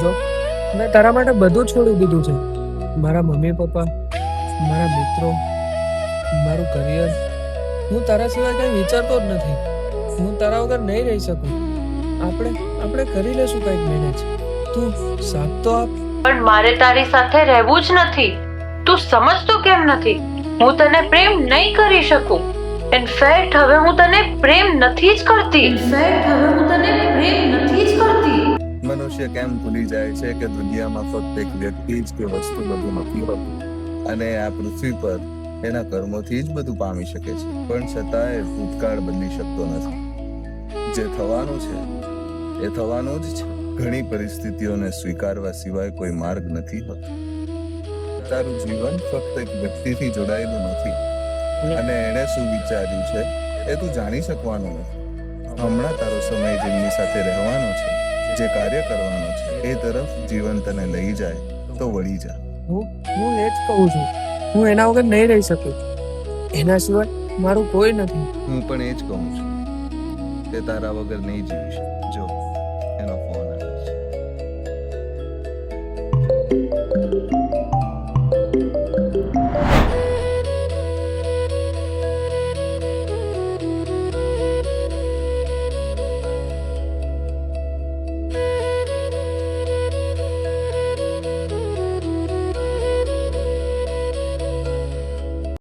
જો મેં તારા માટે બધું છોડી દીધું છે. મારા મમ્મી પપ્પા, મારા મિત્રો, મારું કરિયર. હું તારા સિવાય કંઈ વિચારતો જ નથી. હું તારા વગર નહીં રહી શકું. આપણે કરી લેશું કંઈક મેનેજ. તું સાથ તો આપ. પણ મારે તારી સાથે રહેવું જ નથી. તું સમજતો કેમ નથી? હું તને પ્રેમ નહીં કરી શકું. ઇનફેક્ટ હવે હું તને પ્રેમ નથી જ કરતી. મનુષ્ય કેમ ભૂલી જાય છે કે દુનિયામાં ફક્ત એક વ્યક્તિ જ કે વસ્તુ બધું નથી હોતું, અને આ પૃથ્વી પર એના કર્મોથી જ બધું પામી શકે છે, પણ છતાંય ભૂતકાળ બદલી શકતો નથી. જે થવાનું છે એ થવાનું જ છે. ઘણી પરિસ્થિતિઓને સ્વીકારવા સિવાય કોઈ માર્ગ નથી હોતો. તારું જીવન ફક્ત એક વ્યક્તિથી જોડાયેલું નથી, અને એણે શું વિચાર્યું છે એ તું જાણી શકવાનું નથી. હમણાં તારો સમય જેમની સાથે રહેવાનો છે, જે કાર્ય કરવાનો છે, એ તરફ જીવન તને લઈ જાય તો વળી જા. હું એ જ કહું છું. હું એના વગર નહીં રહી શકું. એના સિવાય મારું કોઈ નથી. હું પણ એ જ કહું છું કે તારા વગર નહીં જીવી શકું. જો